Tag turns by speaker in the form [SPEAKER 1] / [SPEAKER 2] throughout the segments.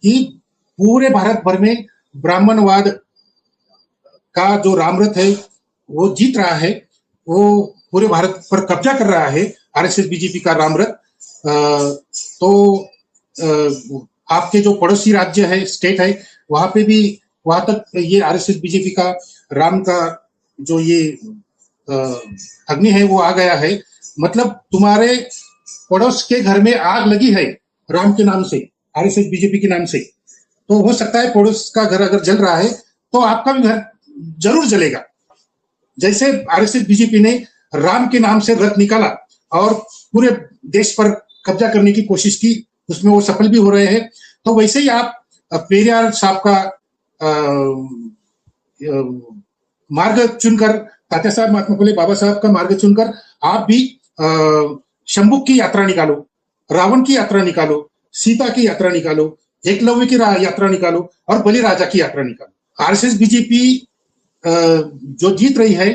[SPEAKER 1] कि पूरे भारत भर में ब्राह्मणवाद का जो रामरथ है वो जीत रहा है, वो पूरे भारत पर कब्जा कर रहा है, आरएसएस बीजेपी का रामरथ। तो आपके जो पड़ोसी राज्य है, स्टेट है, वहां पे भी, वहां तक ये आरएसएस बीजेपी का राम का जो ये अग्नि है वो आ गया है। मतलब तुम्हारे पड़ोस के घर में आग लगी है राम के नाम से, आरएसएस बीजेपी के नाम से, तो हो सकता है पड़ोस का घर अगर जल रहा है तो आपका भी घर जरूर जलेगा। जैसे आरएसएस बीजेपी ने राम के नाम से रथ निकाला और पूरे देश पर कब्जा करने की कोशिश की, उसमें वो सफल भी हो रहे हैं। तो वैसे ही आप पेरियार साहब का मार्ग चुनकर, तात्या साहब महात्मा फुले बाबा साहब का मार्ग चुनकर आप भी शंभुक की यात्रा निकालो, रावण की यात्रा निकालो, सीता की यात्रा निकालो, एकलव्य की यात्रा निकालो और बलिराजा की यात्रा निकालो। आरएसएस बीजेपी जो जीत रही है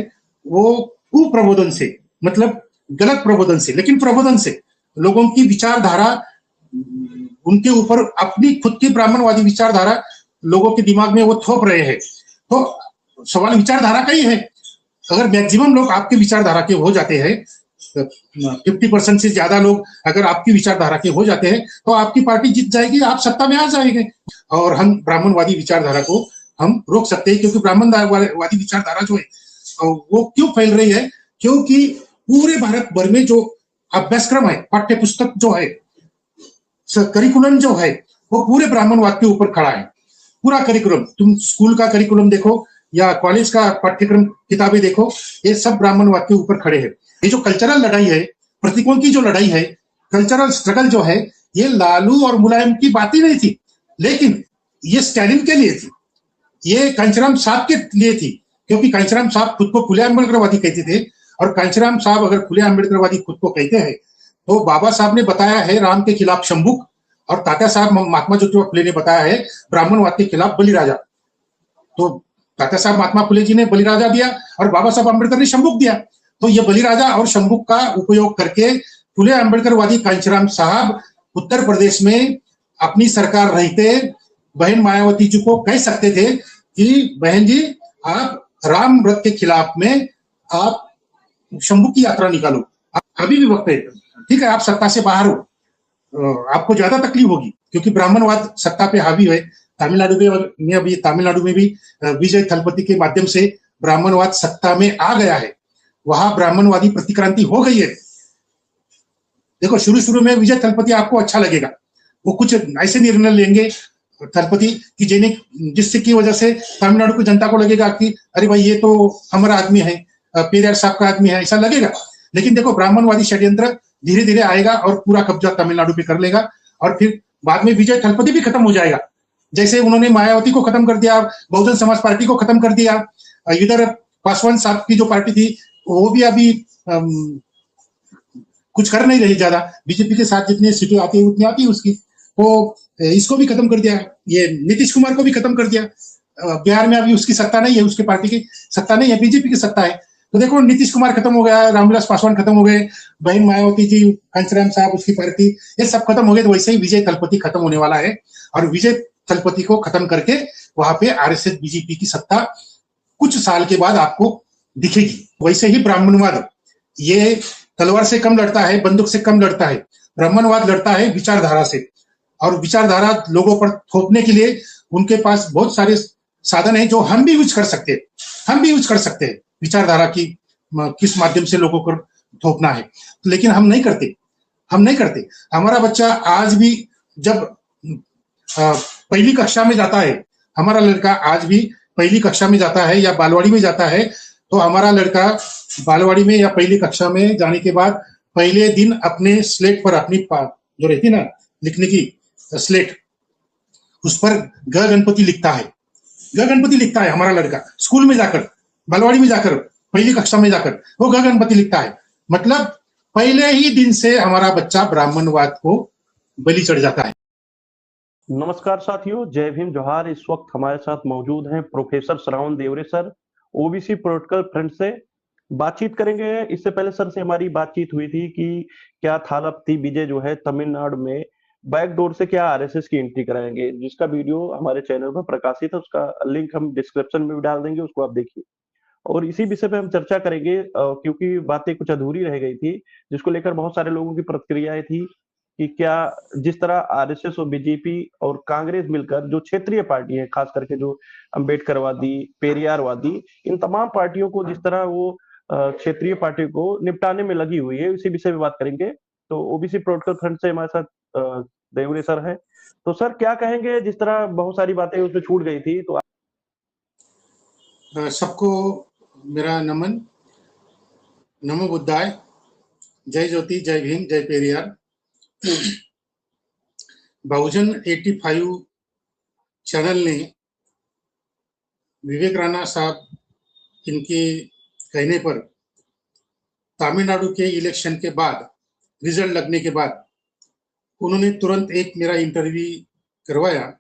[SPEAKER 1] वो कुप्रबोधन से, मतलब गलत प्रबोधन से, लेकिन प्रबोधन से, लोगों की विचारधारा, उनके ऊपर अपनी खुद की ब्राह्मणवादी विचारधारा लोगों के दिमाग में वो थोप रहे हैं। तो सवाल विचारधारा का ही है। अगर मैक्सिमम लोग आपके विचारधारा के हो जाते हैं, 50% से ज्यादा लोग अगर आपकी विचारधारा के हो जाते हैं तो आपकी पार्टी जीत जाएगी, आप सत्ता में आ जाएंगे और हम ब्राह्मणवादी विचारधारा को हम रोक सकते हैं। क्योंकि ब्राह्मणवादी विचारधारा जो है वो क्यों फैल रही है, क्योंकि पूरे भारत भर में जो अभ्यासक्रम है, पाठ्य पुस्तक जो है, करिकुलम जो है, वो पूरे ब्राह्मणवाद के ऊपर खड़ा है। पूरा करिकुलम, तुम स्कूल का करिकुलम देखो या कॉलेज का पाठ्यक्रम किताबें देखो, ये सब ब्राह्मणवाद के ऊपर खड़े हैं। ये जो कल्चरल लड़ाई है, प्रतीकों की जो लड़ाई है, कल्चरल स्ट्रगल जो है, ये लालू और मुलायम की बात ही नहीं थी, लेकिन ये स्टैलिन के लिए थी, ये कांचीराम साहब के लिए थी। क्योंकि कांचीराम साहब खुद को खुले अम्बेडकरवादी कहते थे, और कांचीराम साहब अगर खुले अम्बेडकरवादी खुद को कहते हैं तो बाबा साहब ने बताया है राम के खिलाफ शंभुक, और तात्या साहब महात्मा ज्योतिबा फुले ने बताया है ब्राह्मणवाद के खिलाफ बलिराजा। तो तात्या साहब महात्मा फुले जी ने बलिराजा दिया और बाबा साहब अम्बेडकर ने शंभुक दिया। तो ये बलिराजा और शंभुक का उपयोग करके फुले अम्बेडकरवादी कांचीराम साहब उत्तर प्रदेश में अपनी सरकार रहते बहन मायावती जी को कह सकते थे कि बहन जी, आप राम व्रत के खिलाफ में आप शंभुक की यात्रा निकालो, अभी भी वक्त है। ठीक है, आप सत्ता से बाहर हो, आपको ज्यादा तकलीफ होगी क्योंकि ब्राह्मणवाद सत्ता पे हावी है। तमिलनाडु में भी विजय थलपति के माध्यम से ब्राह्मणवाद सत्ता में आ गया है, वहां ब्राह्मणवादी प्रतिक्रांति हो गई है। देखो, शुरू शुरू में विजय थलपति आपको अच्छा लगेगा, वो कुछ ऐसे निर्णय लेंगे थलपति की जिससे की वजह से तमिलनाडु की जनता को लगेगा कि अरे भाई ये तो हमारा आदमी है, पेरियार साहब का आदमी है, ऐसा लगेगा। लेकिन देखो, ब्राह्मणवादी षड्यंत्र धीरे धीरे आएगा और पूरा कब्जा तमिलनाडु पे कर लेगा, और फिर बाद में विजय थलपति भी खत्म हो जाएगा। जैसे उन्होंने मायावती को खत्म कर दिया, बहुजन समाज पार्टी को खत्म कर दिया, इधर पासवान साहब की जो पार्टी थी वो भी अभी कुछ कर नहीं रही ज्यादा, बीजेपी के साथ जितनी सीटें आती है उतनी आती है उसकी, वो इसको भी खत्म कर दिया, ये नीतीश कुमार को भी खत्म कर दिया। बिहार में अभी उसकी सत्ता नहीं है, उसके पार्टी की सत्ता नहीं है, बीजेपी की सत्ता है। तो देखो, नीतीश कुमार खत्म हो गया, रामविलास पासवान खत्म हो गए, बहन मायावती जी, कांचीराम साहब, उसकी पार्टी, ये सब खत्म हो गए। तो वैसे ही विजय थलपति खत्म होने वाला है, और विजय थलपति को खत्म करके वहां पे आरएसएस बीजेपी की सत्ता कुछ साल के बाद आपको दिखेगी। वैसे ही ब्राह्मणवाद ये तलवार से कम लड़ता है, बंदूक से कम लड़ता है। ब्राह्मणवाद लड़ता है विचारधारा से, और विचारधारा लोगों पर थोपने के लिए उनके पास बहुत सारे साधन है जो हम भी यूज कर सकते हैं। हम भी यूज कर सकते हैं विचारधारा की किस माध्यम से लोगों को थोपना है, लेकिन हम नहीं करते। हम नहीं करते। हमारा बच्चा आज भी जब पहली कक्षा में जाता है, हमारा लड़का आज भी पहली कक्षा में जाता है या बालवाड़ी में जाता है, तो हमारा लड़का बालवाड़ी में या पहली कक्षा में जाने के बाद पहले दिन अपने स्लेट पर, अपनी जो रहती ना लिखने की स्लेट, उस पर ग गणपति लिखता है। ग गणपति लिखता है हमारा लड़का, स्कूल में जाकर, बालवाड़ी में जाकर, पहली कक्षा में जाकर वो ग गणपति लिखता है। मतलब पहले ही दिन से हमारा बच्चा ब्राह्मणवाद को बलि चढ़ जाता है।
[SPEAKER 2] नमस्कार साथियों, जय भीम, जोहार। इस वक्त हमारे साथ मौजूद हैं प्रोफेसर श्रावण देवरे सर, ओबीसी पॉलिटिकल फ्रंट से। बातचीत करेंगे। इससे पहले सर से हमारी बातचीत हुई थी कि क्या थालापति विजय जो है तमिलनाडु में बैकडोर से क्या आरएसएस की एंट्री कराएंगे, जिसका वीडियो हमारे चैनल पर प्रकाशित है, उसका लिंक हम डिस्क्रिप्शन में भी डाल देंगे, उसको आप देखिए। और इसी विषय पे हम चर्चा करेंगे क्योंकि बातें कुछ अधूरी रह गई थी, जिसको लेकर बहुत सारे लोगों की प्रतिक्रियाएं थी कि क्या जिस तरह आरएसएस और बीजेपी और कांग्रेस मिलकर जो क्षेत्रीय पार्टी है, खास करके जो अंबेडकरवादी, पेरियारवादी, इन तमाम पार्टियों को जिस तरह वो क्षेत्रीय पार्टी को निपटाने में लगी हुई है, इसी विषय में बात करेंगे। तो ओबीसी प्रोटोकॉल फ्रंट से हमारे साथ देवरे सर है। तो सर क्या कहेंगे, जिस तरह बहुत सारी बातें उसमें छूट गई थी, तो
[SPEAKER 1] सबको मेरा नमन, नमो बुद्धाय, जय ज्योति, जय भीम, जय पेरियार। बहुजन 85 चैनल ने विवेक राणा साहब इनके कहने पर तमिलनाडु के इलेक्शन के बाद, रिजल्ट लगने के बाद, उन्होंने तुरंत एक मेरा इंटरव्यू करवाया।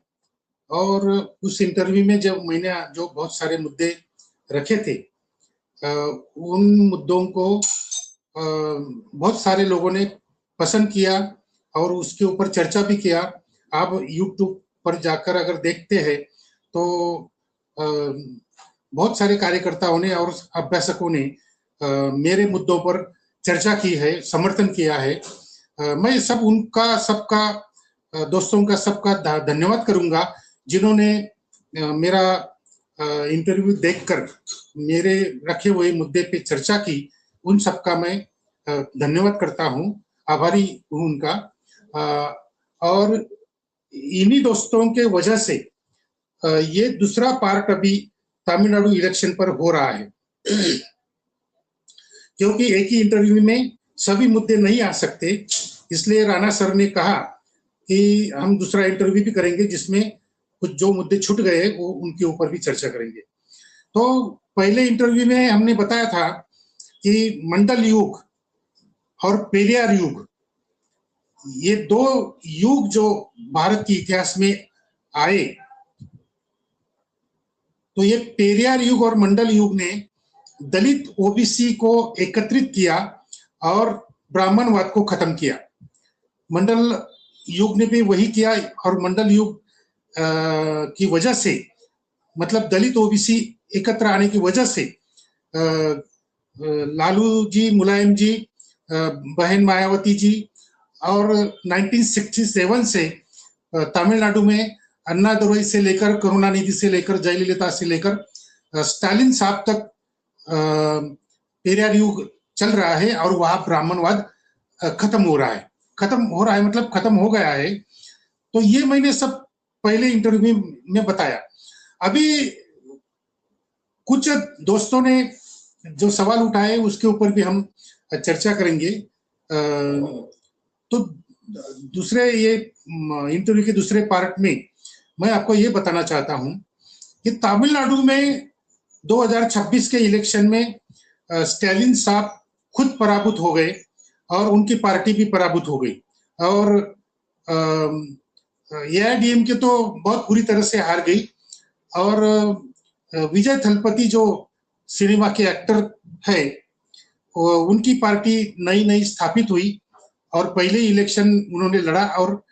[SPEAKER 1] और उस इंटरव्यू में जब मैंने जो बहुत सारे मुद्दे रखे थे, उन मुद्दों को बहुत सारे लोगों ने पसंद किया और उसके ऊपर चर्चा भी किया। आप YouTube पर जाकर अगर देखते हैं तो बहुत सारे कार्यकर्ताओं ने और अभ्यासकों ने मेरे मुद्दों पर चर्चा की है, समर्थन किया है। मैं सबका दोस्तों का सबका धन्यवाद करूंगा जिन्होंने मेरा इंटरव्यू देखकर मेरे रखे हुए मुद्दे पे चर्चा की। उन सबका मैं धन्यवाद करता हूं, आभारी हूं उनका। और इन्हीं दोस्तों के वजह से ये दूसरा पार्ट अभी तमिलनाडु इलेक्शन पर हो रहा है। क्योंकि एक ही इंटरव्यू में सभी मुद्दे नहीं आ सकते, इसलिए राणा सर ने कहा कि हम दूसरा इंटरव्यू भी करेंगे जिसमें कुछ जो मुद्दे छूट गए वो उनके ऊपर भी चर्चा करेंगे। तो पहले इंटरव्यू में हमने बताया था कि मंडल युग और पेरियार युग, ये दो युग जो भारत के इतिहास में आए, तो ये पेरियार युग और मंडल युग ने दलित ओबीसी को एकत्रित किया और ब्राह्मणवाद को खत्म किया। मंडल युग ने भी वही किया और मंडल युग की वजह से, मतलब दलित ओबीसी एकत्र आने की वजह से लालू जी, मुलायम जी, बहन मायावती जी और 1967 से तमिलनाडु में अन्ना दुरई से लेकर, करुणानिधि से लेकर, जयललिता से लेकर स्टालिन साहब तक पेरियार युग चल रहा है और वहां ब्राह्मणवाद खत्म हो रहा है, मतलब खत्म हो गया है। तो ये मैंने सब पहले इंटरव्यू में बताया। अभी कुछ दोस्तों ने जो सवाल उठाए उसके ऊपर भी हम चर्चा करेंगे। तो दूसरे ये इंटरव्यू के दूसरे पार्ट में मैं आपको ये बताना चाहता हूं कि तमिलनाडु में 2026 के इलेक्शन में स्टालिन साहब खुद पराभूत हो गए और उनकी पार्टी भी पराभूत हो गई और एआईएडीएमके तो बहुत बुरी तरह से हार गई। और विजय थलपति जो सिनेमा के एक्टर है, उनकी पार्टी नई स्थापित हुई और पहले इलेक्शन उन्होंने लड़ा और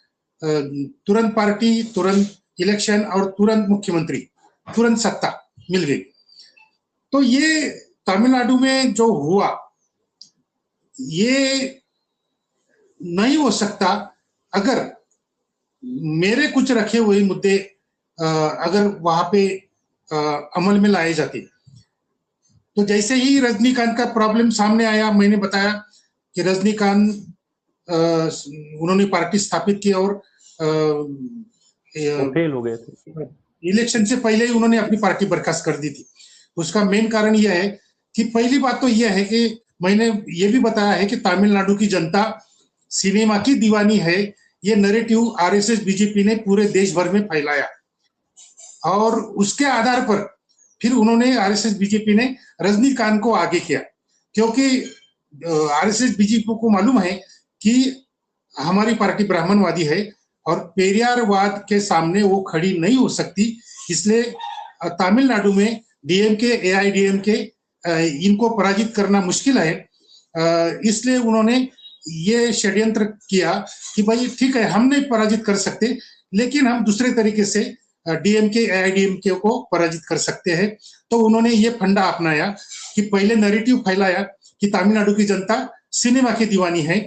[SPEAKER 1] तुरंत पार्टी, तुरंत इलेक्शन और तुरंत मुख्यमंत्री, तुरंत सत्ता मिल गई। तो ये तमिलनाडु में जो हुआ ये नहीं हो सकता अगर मेरे कुछ रखे हुए मुद्दे अगर वहां पे अमल में लाए जाते। तो जैसे ही रजनीकांत का प्रॉब्लम सामने आया, मैंने बताया कि रजनीकांत उन्होंने पार्टी स्थापित की और
[SPEAKER 2] फेल हो गए थे।
[SPEAKER 1] इलेक्शन से पहले ही उन्होंने अपनी पार्टी बर्खास्त कर दी थी। उसका मेन कारण यह है कि पहली बात तो यह है कि मैंने ये भी बताया है कि तमिलनाडु की जनता सिनेमा की दीवानी है। ये नैरेटिव आरएसएस बीजेपी ने पूरे देश भर में फैलाया और उसके आधार पर फिर उन्होंने आरएसएस बीजेपी ने रजनीकांत को आगे किया, क्योंकि आरएसएस बीजेपी को मालूम है कि हमारी पार्टी ब्राह्मणवादी है और पेरियारवाद के सामने वो खड़ी नहीं हो सकती। इसलिए तमिलनाडु में डीएमके, एआईडीएमके इनको पराजित करना मुश्किल है। इसलिए उन्होंने ये षड्यंत्र किया कि भाई ठीक है हम नहीं पराजित कर सकते, लेकिन हम दूसरे तरीके से डीएमके एआईडीएमके को पराजित कर सकते हैं। तो उन्होंने ये फंडा अपनाया कि पहले नैरेटिव फैलाया कि तमिलनाडु की जनता सिनेमा की दीवानी है,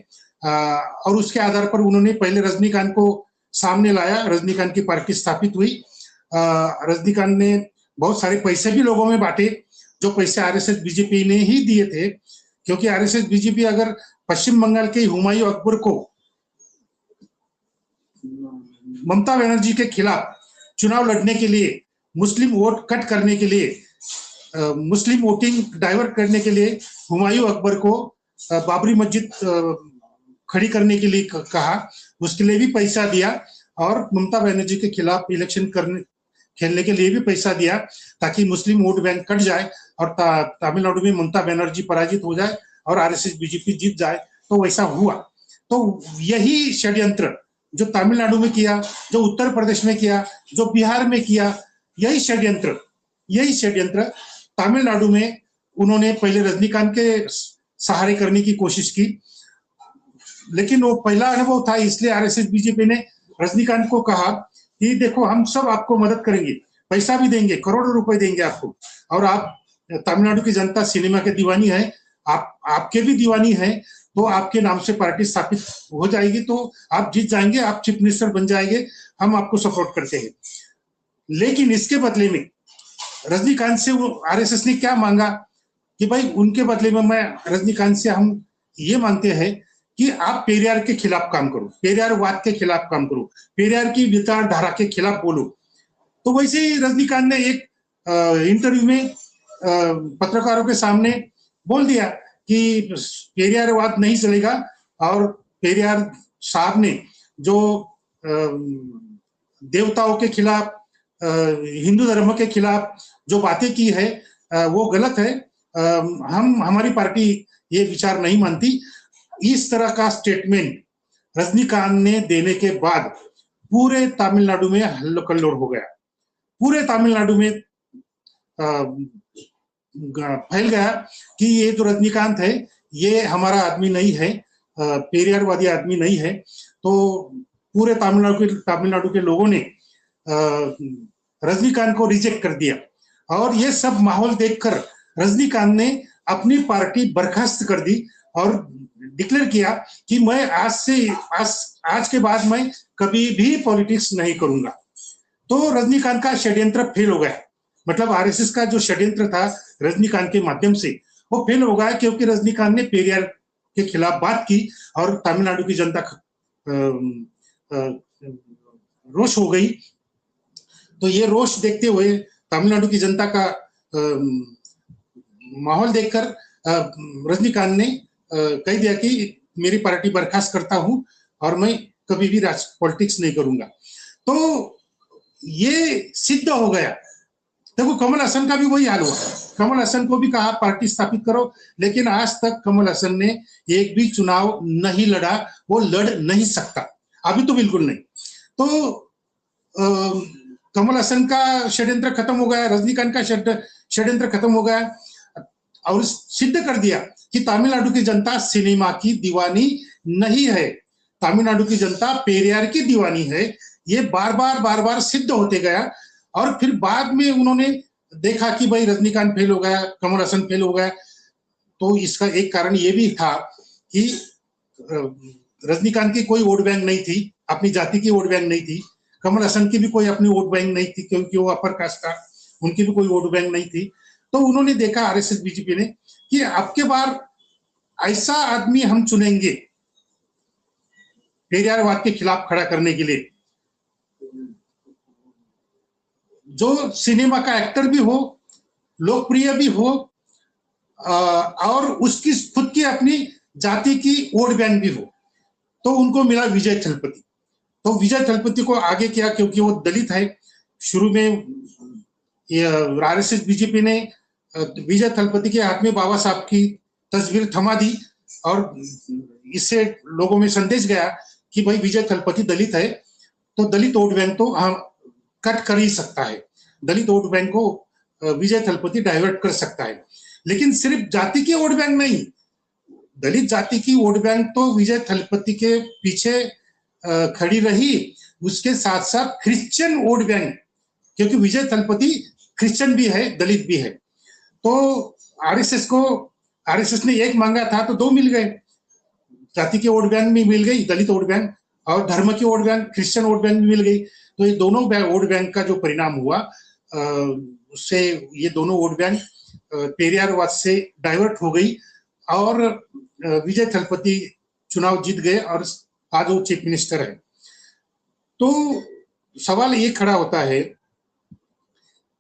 [SPEAKER 1] और उसके आधार पर उन्होंने पहले रजनीकांत को सामने लाया। रजनीकांत की पार्टी स्थापित हुई। रजनीकांत ने बहुत सारे पैसे भी लोगों में बांटे, जो पैसे आरएसएस बीजेपी ने ही दिए थे, क्योंकि आरएसएस बीजेपी अगर पश्चिम बंगाल के हुमायूं अकबर को ममता बनर्जी के खिलाफ चुनाव लड़ने के लिए, मुस्लिम वोट कट करने के लिए, मुस्लिम वोटिंग डाइवर्ट करने के लिए हुमायूं अकबर को बाबरी मस्जिद खड़ी करने के लिए कहा, उसके लिए भी पैसा दिया, और ममता बनर्जी के खिलाफ इलेक्शन खेलने के लिए भी पैसा दिया, ताकि मुस्लिम वोट बैंक कट जाए और तमिलनाडु में ममता बनर्जी पराजित हो जाए और आरएसएस बीजेपी जीत जाए। तो वैसा हुआ। तो यही षड्यंत्र जो तमिलनाडु में किया, जो उत्तर प्रदेश में किया, जो बिहार में किया, यही षड्यंत्र तमिलनाडु में उन्होंने पहले रजनीकांत के सहारे करने की कोशिश की, लेकिन वो पहला अनुभव था, इसलिए आरएसएस बीजेपी ने रजनीकांत को कहा कि देखो हम सब आपको मदद करेंगे, पैसा भी देंगे, करोड़ों रुपए देंगे आपको, और आप तमिलनाडु की जनता सिनेमा के दीवानी है, आपके भी दीवानी है, तो आपके नाम से पार्टी स्थापित हो जाएगी, तो आप जीत जाएंगे, आप चीफ मिनिस्टर बन जाएंगे, हम आपको सपोर्ट करते हैं। लेकिन इसके बदले में रजनीकांत से वो आरएसएस ने क्या मांगा कि भाई उनके बदले में मैं रजनीकांत से हम ये मांगते हैं कि आप पेरियार के खिलाफ काम करो, पेरियारवाद के खिलाफ काम करो, पेरियार की विचारधारा के खिलाफ बोलो। तो वैसे ही रजनीकांत ने एक इंटरव्यू में पत्रकारों के सामने बोल दिया कि पेरियारवाद नहीं चलेगा, और पेरियार साहब ने जो देवताओं के खिलाफ, हिंदू धर्म के खिलाफ जो बातें की है वो गलत है, हमारी पार्टी ये विचार नहीं मानती। इस तरह का स्टेटमेंट रजनीकांत ने देने के बाद पूरे तमिलनाडु में हल्लोकल्लोल हो गया, पूरे तमिलनाडु में फैल गया कि ये जो रजनीकांत है ये हमारा आदमी नहीं है, पेरियारवादी आदमी नहीं है। तो पूरे तमिलनाडु के लोगों ने रजनीकांत को रिजेक्ट कर दिया, और ये सब माहौल देखकर रजनीकांत ने अपनी पार्टी बर्खास्त कर दी और डिक्लेयर किया कि मैं आज के बाद मैं कभी भी पॉलिटिक्स नहीं करूंगा। तो रजनीकांत का षड्यंत्र फेल हो गया, मतलब आरएसएस का जो षड्यंत्र था रजनीकांत के माध्यम से वो फेल हो गया, क्योंकि रजनीकांत ने पेरियार के खिलाफ बात की और तमिलनाडु की जनता रोष हो गई। तो ये रोष देखते हुए, तमिलनाडु की जनता का माहौल देखकर रजनीकांत ने कह दिया कि मेरी पार्टी बर्खास्त करता हूं और मैं कभी भी पॉलिटिक्स नहीं करूंगा। तो ये सिद्ध हो गया। देखो कमल हसन का भी वही हाल हुआ, कमल हसन को भी कहा पार्टी स्थापित करो, लेकिन आज तक कमल हसन ने एक भी चुनाव नहीं लड़ा, वो लड़ नहीं सकता, अभी तो बिल्कुल नहीं। तो कमल हसन का षड्यंत्र खत्म हो गया, रजनीकांत का षड्यंत्र खत्म हो गया, और सिद्ध कर दिया कि तमिलनाडु की जनता सिनेमा की दीवानी नहीं है, तमिलनाडु की जनता पेरियार की दीवानी है। ये बार बार सिद्ध होते गया, और फिर बाद में उन्होंने देखा कि भाई रजनीकांत फेल हो गया, कमल हसन फेल हो गया। तो इसका एक कारण ये भी था कि रजनीकांत की कोई वोट बैंक नहीं थी, अपनी जाति की वोट बैंक नहीं थी, कमल हसन की भी कोई अपनी वोट बैंक नहीं थी, क्योंकि वो अपर कास्ट था, उनकी भी कोई वोट बैंक नहीं थी। तो उन्होंने देखा आरएसएस बीजेपी ने कि अब के बार ऐसा आदमी हम चुनेंगे पेरियारवाद के खिलाफ खड़ा करने के लिए, जो सिनेमा का एक्टर भी हो, लोकप्रिय भी हो, और उसकी खुद की अपनी जाति की वोट बैंक भी हो। तो उनको मिला विजय थलपति। तो विजय थलपति को आगे किया, क्योंकि वो दलित है। शुरू में आरएसएस बीजेपी ने विजय थलपति के हाथ में बाबा साहब की तस्वीर थमा दी, और इससे लोगों में संदेश गया कि भाई विजय थलपति दलित है, तो दलित वोट बैंक तो हम कट कर ही सकता है, दलित वोट बैंक को विजय थलपति डाइवर्ट कर सकता है। लेकिन सिर्फ जाति की वोट बैंक नहीं, दलित जाति की वोट बैंक तो विजय थलपति के पीछे खड़ी रही, उसके साथ साथ क्रिश्चियन वोट बैंक, क्योंकि विजय थलपति क्रिश्चियन भी है, दलित भी है। तो आरएसएस ने एक मांगा था तो दो मिल गए, जाति के वोट बैंक भी मिल गई, दलित वोट बैंक, और धर्म की vote bank, Christian vote bank भी मिल गई। तो ये दोनों वोट बैंक का जो परिणाम हुआ, उससे ये दोनों वोट बैंक पेरियारवाद से डाइवर्ट हो गई और विजय थलपति चुनाव जीत गए और आज वो चीफ मिनिस्टर है। तो सवाल ये खड़ा होता है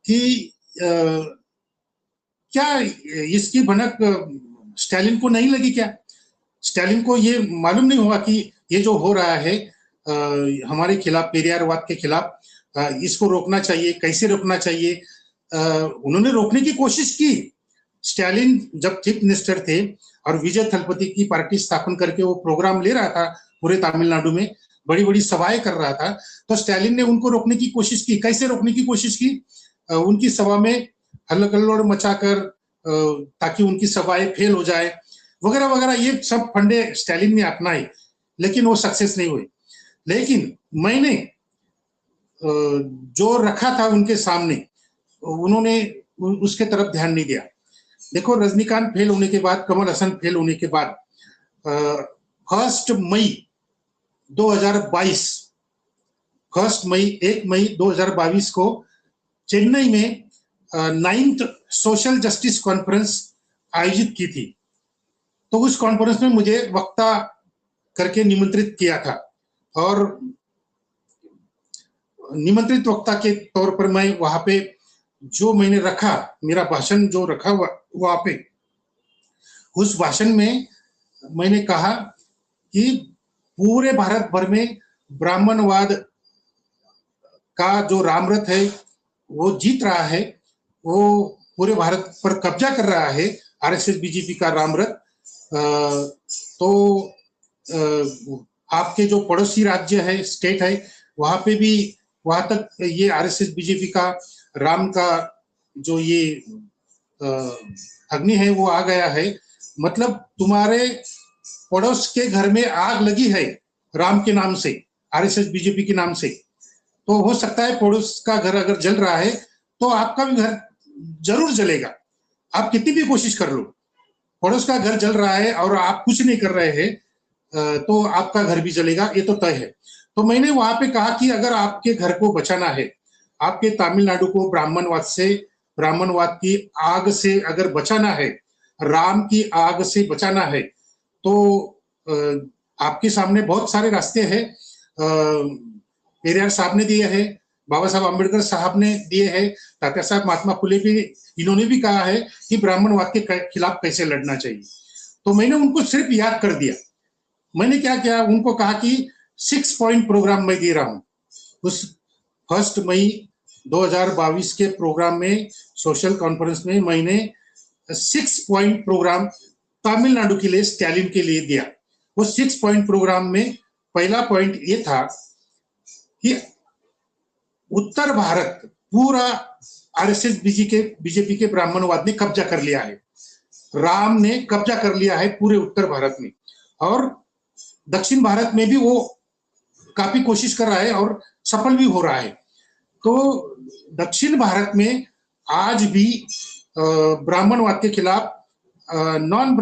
[SPEAKER 1] कि क्या इसकी भनक स्टालिन को नहीं लगी? क्या स्टालिन को ये मालूम नहीं हुआ कि ये जो हो रहा है हमारे खिलाफ, पेरियारवाद के खिलाफ, इसको रोकना चाहिए, कैसे रोकना चाहिए? उन्होंने रोकने की कोशिश की। स्टालिन जब चीफ मिनिस्टर थे और विजय थलपति की पार्टी स्थापन करके वो प्रोग्राम ले रहा था पूरे तमिलनाडु में, बड़ी बड़ी सभाएं कर रहा था, तो स्टालिन ने उनको रोकने की कोशिश की। कैसे रोकने की कोशिश की? उनकी सभा में हल्ला मचाकर, ताकि उनकी सभाएं फेल हो जाए, वगैरह वगैरह। ये सब फंडे स्टालिन ने अपनाए, लेकिन वो सक्सेस नहीं हुए। लेकिन मैंने जो रखा था उनके सामने, उन्होंने उसके तरफ ध्यान नहीं दिया। देखो, रजनीकांत फेल होने के बाद, कमल हसन फेल होने के बाद 1 मई 2022 को चेन्नई में 9th सोशल जस्टिस कॉन्फ्रेंस आयोजित की थी। तो उस कॉन्फ्रेंस में मुझे वक्ता करके निमंत्रित किया था, और निमंत्रित वक्ता के तौर पर मैं वहां पे जो मैंने रखा, मेरा भाषण जो रखा वहां पे, उस भाषण में मैंने कहा कि पूरे भारत भर में ब्राह्मणवाद का जो रामरथ है वो जीत रहा है, वो पूरे भारत पर कब्जा कर रहा है, आरएसएस बीजेपी का रामरथ। तो आपके जो पड़ोसी राज्य है, स्टेट है, वहां पे भी, वहां तक ये आरएसएस बीजेपी का राम का जो ये अग्नि है वो आ गया है। मतलब तुम्हारे पड़ोस के घर में आग लगी है राम के नाम से, आरएसएस बीजेपी के नाम से। तो हो सकता है पड़ोस का घर अगर जल रहा है तो आपका भी घर जरूर जलेगा, आप कितनी भी कोशिश कर लो। पड़ोस का घर जल रहा है और आप कुछ नहीं कर रहे हैं तो आपका घर भी जलेगा, ये तो तय है। तो मैंने वहां पे कहा कि अगर आपके घर को बचाना है, आपके तमिलनाडु को ब्राह्मणवाद की आग से अगर बचाना है, राम की आग से बचाना है, तो आपके सामने बहुत सारे रास्ते हैं। पेरियार साहब ने दिए हैं, बाबा साहब अम्बेडकर साहब ने दिए हैं, तात्या साहब महात्मा फुले भी, इन्होंने भी कहा है कि ब्राह्मणवाद के खिलाफ कैसे लड़ना चाहिए। तो मैंने उनको सिर्फ याद कर दिया। मैंने क्या किया, उनको कहा कि 6 पॉइंट प्रोग्राम मैं दे रहा हूं। उस 1 मई 2022 के प्रोग्राम में, सोशल कॉन्फ्रेंस में, मैंने 6 पॉइंट प्रोग्राम तमिलनाडु के लिए, स्टालिन के लिए दिया। वो 6 पॉइंट प्रोग्राम में पहला पॉइंट ये था कि उत्तर भारत पूरा आरएसएस बीजेपी के ब्राह्मणवाद ने कब्जा कर लिया है, राम ने कब्जा कर लिया है पूरे उत्तर भारत में, और दक्षिण भारत में भी वो काफी कोशिश कर रहा है और सफल भी हो रहा है। तो दक्षिण भारत में आज भी ब्राह्मणवाद के खिलाफ नॉन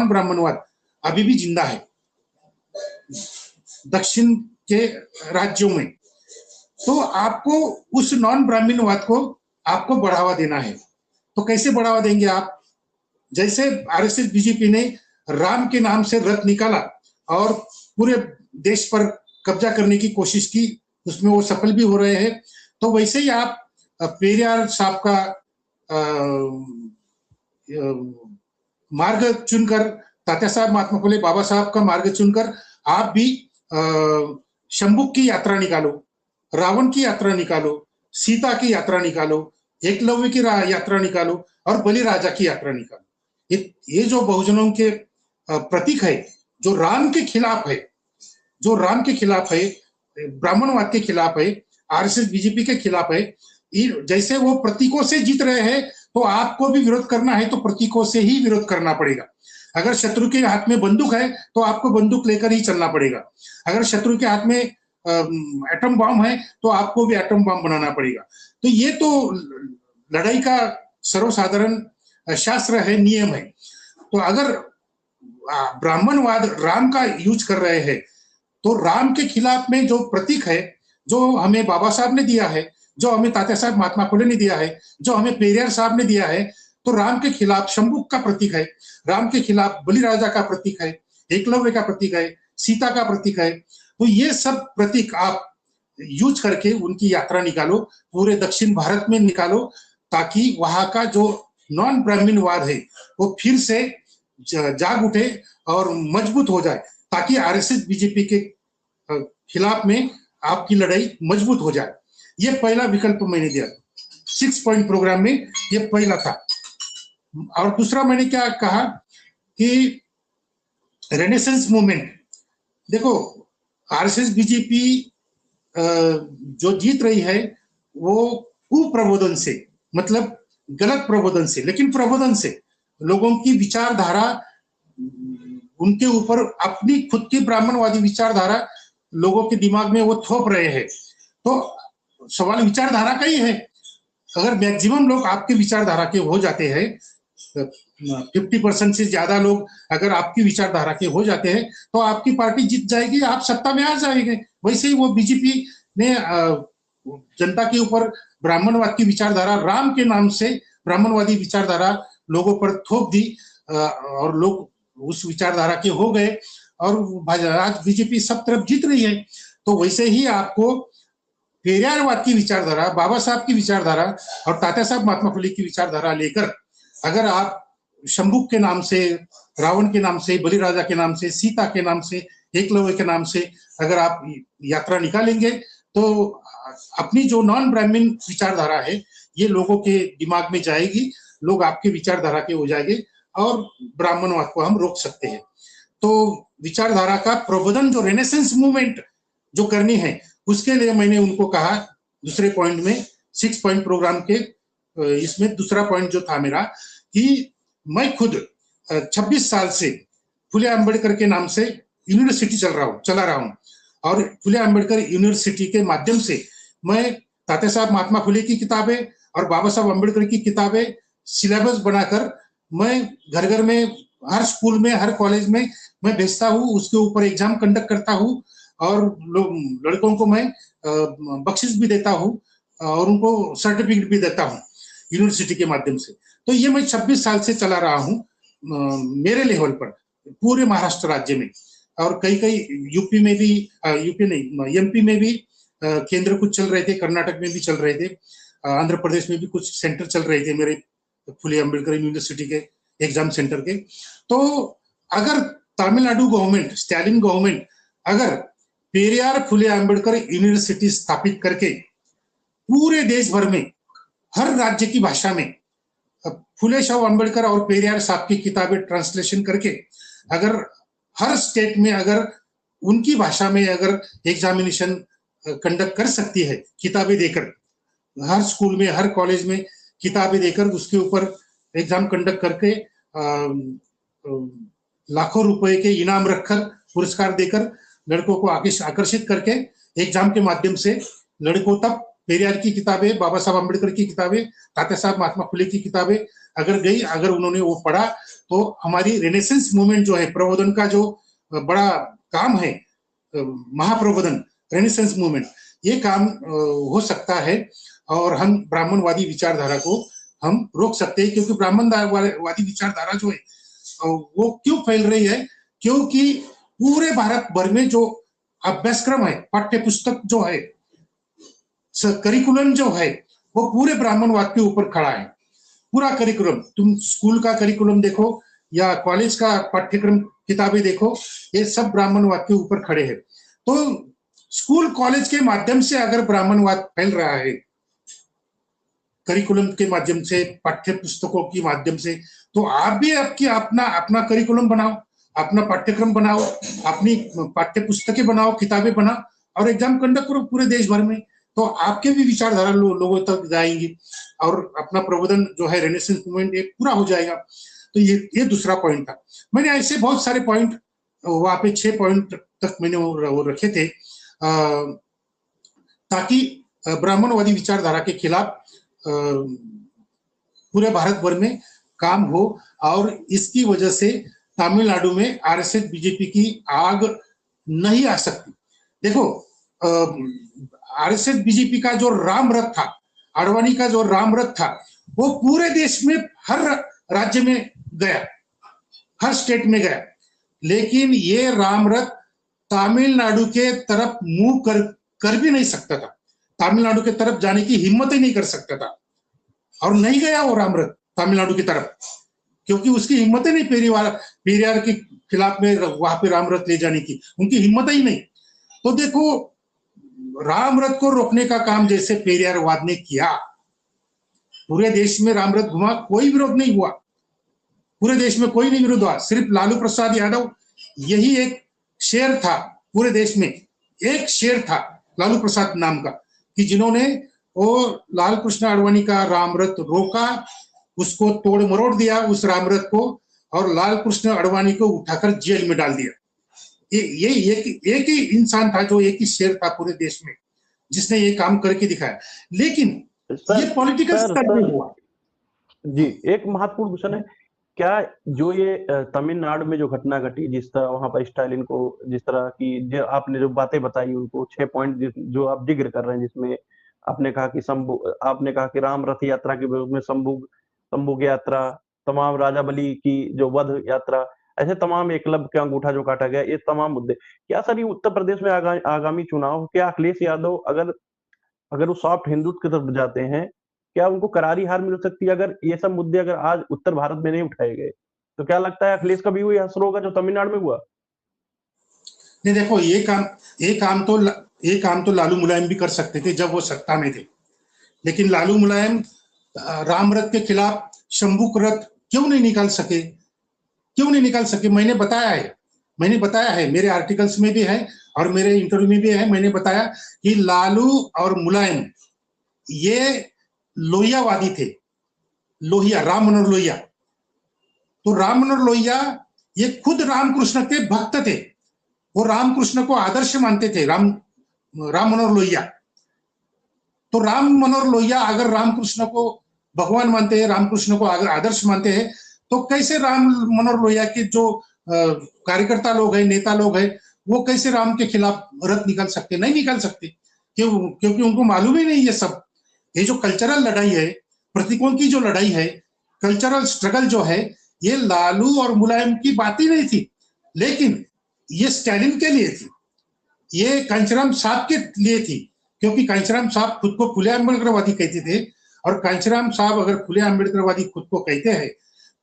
[SPEAKER 1] ब्राह्मणवाद अभी भी जिंदा है दक्षिण के राज्यों में। तो आपको उस नॉन ब्राह्मणवाद को आपको बढ़ावा देना है। तो कैसे बढ़ावा देंगे आप? जैसे आरएसएस बीजेपी ने राम के नाम से रथ निकाला और पूरे देश पर कब्जा करने की कोशिश की, उसमें वो सफल भी हो रहे हैं। तो वैसे ही आप पेरियार साहब का मार्ग चुनकर, तात्या साहब महात्मा फुले बाबा साहब का मार्ग चुनकर आप भी शंबुक की यात्रा निकालो, रावण की यात्रा निकालो, सीता की यात्रा निकालो, एकलव्य की यात्रा निकालो और बलि राजा की यात्रा निकालो। ये जो बहुजनों के प्रतीक है, जो राम के खिलाफ है, ब्राह्मणवाद के खिलाफ है, आरएसएस बीजेपी के खिलाफ है, जैसे वो प्रतीकों से जीत रहे हैं, तो आपको भी विरोध करना है तो प्रतीकों से ही विरोध करना पड़ेगा। अगर शत्रु के हाथ में बंदूक है तो आपको बंदूक लेकर ही चलना पड़ेगा। अगर शत्रु के हाथ में एटम बम है तो आपको भी एटम बम बनाना पड़ेगा। तो ये तो लड़ाई का सर्वसाधारण शास्त्र है, नियम है। तो अगर ब्राह्मणवाद राम का यूज कर रहे हैं तो राम के खिलाफ में जो प्रतीक है, जो हमें बाबा साहब ने दिया है, जो हमें तात्या साहब महात्मा फुले ने दिया है, जो हमें पेरियार साहब ने दिया है, तो राम के खिलाफ शंभुक का प्रतीक है, राम के खिलाफ बलिराजा का प्रतीक है, एकलव्य का प्रतीक है, सीता का प्रतीक है। तो ये सब प्रतीक आप यूज करके उनकी यात्रा निकालो, पूरे दक्षिण भारत में निकालो, ताकि वहां का जो नॉन ब्राह्मणवाद है वो फिर से जाग उठे और मजबूत हो जाए, ताकि आरएसएस बीजेपी के खिलाफ में आपकी लड़ाई मजबूत हो जाए। ये पहला विकल्प मैंने दिया 6 पॉइंट प्रोग्राम में, ये पहला था। और दूसरा मैंने क्या कहा कि रेनेसेंस मूवमेंट, देखो आरएसएस बीजेपी जो जीत रही है वो कुप्रबोधन से, मतलब गलत प्रबोधन से, लेकिन प्रबोधन से लोगों की विचारधारा, उनके ऊपर अपनी खुद की ब्राह्मणवादी विचारधारा लोगों के दिमाग में वो थोप रहे हैं। तो सवाल विचारधारा का ही है। अगर मैक्सिमम लोग आपके विचारधारा के हो जाते हैं, 50% से ज्यादा लोग अगर आपकी विचारधारा के हो जाते हैं तो आपकी पार्टी जीत जाएगी, आप सत्ता में आ जाएंगे। वैसे ही वो बीजेपी ने जनता के ऊपर ब्राह्मणवाद की विचारधारा, राम के नाम से ब्राह्मणवादी विचारधारा लोगों पर थोप दी और लोग उस विचारधारा के हो गए और आज बीजेपी सब तरफ जीत रही है। तो वैसे ही आपको पेरियारवाद की विचारधारा, बाबा साहब की विचारधारा और तात्या साहब महात्मा फुले की विचारधारा लेकर अगर आप शंभुक के नाम से, रावण के नाम से, बलिराजा के नाम से, सीता के नाम से, एकलव्य के नाम से अगर आप यात्रा निकालेंगे तो अपनी जो नॉन ब्राह्मण विचारधारा है ये लोगों के दिमाग में जाएगी, लोग आपके विचारधारा के हो जाएंगे और ब्राह्मणवाद को हम रोक सकते हैं। तो विचारधारा का प्रबोधन, जो रेनेसेंस मूवमेंट जो करनी है, उसके लिए मैंने उनको कहा दूसरे पॉइंट में, 6 पॉइंट प्रोग्राम के इसमें दूसरा पॉइंट जो था मेरा कि मैं खुद 26 साल से फुले अम्बेडकर के नाम से यूनिवर्सिटी चला रहा हूं और फुले अम्बेडकर यूनिवर्सिटी के माध्यम से मैं तात्या साहब महात्मा फुले की किताबें और बाबा साहब अम्बेडकर की किताबें सिलेबस बनाकर मैं घर घर में, हर स्कूल में, हर कॉलेज में मैं भेजता हूँ, उसके ऊपर एग्जाम कंडक्ट करता हूँ और लड़कों को मैं बख्शिश भी देता हूँ और उनको सर्टिफिकेट भी देता हूँ यूनिवर्सिटी के माध्यम से। तो ये मैं 26 साल से चला रहा हूँ मेरे लेवल पर पूरे महाराष्ट्र राज्य में, और कई यूपी में भी, यूपी नहीं एमपी में भी केंद्र कुछ चल रहे थे, कर्नाटक में भी चल रहे थे, आंध्र प्रदेश में भी कुछ सेंटर चल रहे थे मेरे फुले अम्बेडकर यूनिवर्सिटी के एग्जाम सेंटर के। तो अगर तमिलनाडु गवर्नमेंट, स्टालिन गवर्नमेंट अगर पेरियार फुले अम्बेडकर यूनिवर्सिटी स्थापित करके पूरे देश भर में हर राज्य की भाषा में फुले साहब अम्बेडकर और पेरियार साहब की किताबें ट्रांसलेशन करके अगर हर स्टेट में अगर उनकी भाषा में अगर एग्जामिनेशन कंडक्ट कर सकती है, किताबें देकर, हर स्कूल में, हर कॉलेज में किताबें देकर उसके ऊपर एग्जाम कंडक्ट करके लाखों रुपए के इनाम रखकर, पुरस्कार देकर लड़कों को आकर्षित करके एग्जाम के माध्यम से लड़कों तक पेरियार की किताबें, बाबा साहब अम्बेडकर की किताबें, तात्या साहब महात्मा फुले की किताबें अगर गई, अगर उन्होंने वो पढ़ा, तो हमारी रेनेसेंस मूवमेंट जो है, प्रबोधन का जो बड़ा काम है, महाप्रबोधन, रेनेसेंस मूवमेंट, ये काम हो सकता है और हम ब्राह्मणवादी विचारधारा को हम रोक सकते हैं। क्योंकि ब्राह्मणवादी विचारधारा जो है वो क्यों फैल रही है, क्योंकि पूरे भारत भर में जो अभ्यासक्रम है, पाठ्य पुस्तक जो है, करिकुलम जो है, वो पूरे ब्राह्मणवाद के ऊपर खड़ा है। पूरा करिकुलम, तुम स्कूल का करिकुलम देखो या कॉलेज का पाठ्यक्रम किताबें देखो, ये सब ब्राह्मणवाद के ऊपर खड़े हैं। तो स्कूल कॉलेज के माध्यम से अगर ब्राह्मणवाद फैल रहा है, करिकुलम के माध्यम से, पाठ्य पुस्तकों के माध्यम से, तो आप भी अपना करिकुलम बनाओ, अपना पाठ्यक्रम बनाओ, अपनी पाठ्य पुस्तकें बनाओ, किताबें बनाओ और एग्जाम कंडक्ट करो पूरे देश भर में। तो आपके भी विचारधारा लोगों तक जाएंगी और अपना प्रबोधन जो है रेनेसेंस मूवमेंट एक पूरा हो जाएगा। तो ये दूसरा पॉइंट था। मैंने ऐसे बहुत सारे पॉइंट वहां पे 6 पॉइंट तक मैंने वो रखे थे ताकि ब्राह्मणवादी विचारधारा के खिलाफ पूरे भारत भर में काम हो और इसकी वजह से तमिलनाडु में आरएसएस बीजेपी की आग नहीं आ सकती। देखो आरएसएस बीजेपी का जो राम रथ था, आडवाणी का जो राम रथ था, वो पूरे देश में हर राज्य में गया, हर स्टेट में गया, लेकिन ये राम रथ तमिलनाडु के तरफ मुंह कर भी नहीं सकता था। तमिलनाडु के तरफ जाने की हिम्मत ही नहीं कर सकता था और नहीं गया वो राम रथ तमिलनाडु की तरफ, क्योंकि उसकी हिम्मत ही नहीं पेरियार के खिलाफ में वहां पे राम रथ ले जाने की, उनकी हिम्मत ही नहीं। तो देखो राम रथ को रोकने का काम जैसे पेरियारवाद ने किया, पूरे देश में राम रथ घुमा, कोई विरोध नहीं हुआ, पूरे देश में कोई नहीं विरोध हुआ, सिर्फ लालू प्रसाद यादव यही एक शेर था पूरे देश में, एक शेर था लालू प्रसाद नाम का कि जिन्होंने वो लाल कृष्ण आडवाणी का राम रथ रोका, उसको तोड़ मरोड़ दिया उस राम रथ को, और लाल कृष्ण आडवाणी को उठाकर जेल में डाल दिया। ये एक ही इंसान था, जो एक ही शेर था पूरे देश में जिसने ये काम करके दिखाया। लेकिन ये पॉलिटिकल स्तर में हुआ।
[SPEAKER 2] जी, एक महत्वपूर्ण क्वेश्चन है, क्या जो ये तमिलनाडु में जो घटना घटी, जिस तरह वहां पर स्टालिन को, जिस तरह की जो आपने जो बातें बताई उनको 6 पॉइंट जो आप जिक्र कर रहे हैं, जिसमें आपने कहा कि राम रथ यात्रा के विरोध में शंभू की यात्रा, तमाम राजा बलि की जो वध यात्रा, ऐसे तमाम एकलव्य का अंगूठा जो काटा गया, ये तमाम मुद्दे, क्या सर ये उत्तर प्रदेश में आगामी चुनाव, क्या अखिलेश यादव अगर वो सॉफ्ट हिंदुत्व की तरफ जाते हैं, क्या उनको करारी हार मिल सकती है अगर ये सब मुद्दे अगर आज उत्तर भारत में नहीं उठाए गए? तो क्या लगता है अखिलेश का भी वही असर होगा जो तमिलनाडु में हुआ?
[SPEAKER 1] नहीं, देखो ये काम तो लालू मुलायम भी कर सकते थे जब वो सत्ता में थे, लेकिन लालू मुलायम राम रथ के खिलाफ शंभुक रथ क्यों नहीं निकाल सके? मैंने बताया है, मेरे आर्टिकल्स में भी है और मेरे इंटरव्यू में भी है, मैंने बताया कि लालू और मुलायम ये लोहियावादी थे, राम मनोहर लोहिया। तो राम मनोहर लोहिया ये खुद रामकृष्ण के भक्त थे, वो रामकृष्ण को आदर्श मानते थे, राम मनोहर लोहिया। तो राम मनोहर लोहिया अगर रामकृष्ण को भगवान मानते हैं, रामकृष्ण को अगर आदर्श मानते हैं, तो कैसे राम मनोहर लोहिया के जो कार्यकर्ता लोग हैं, नेता लोग हैं, वो कैसे राम के खिलाफ रथ निकाल सकते? नहीं निकाल सकते। क्योंकि उनको मालूम ही नहीं ये सब। ये जो कल्चरल लड़ाई है, प्रतीकों की जो लड़ाई है, कल्चरल स्ट्रगल जो है, ये लालू और मुलायम की बात ही नहीं थी, लेकिन ये स्टालिन के लिए थी, ये कांचीराम साहब के लिए थी, क्योंकि कांचीराम साहब खुद को खुले अम्बेडकरवादी कहते थे, और कांचीराम साहब अगर खुले अम्बेडकरवादी खुद को कहते हैं,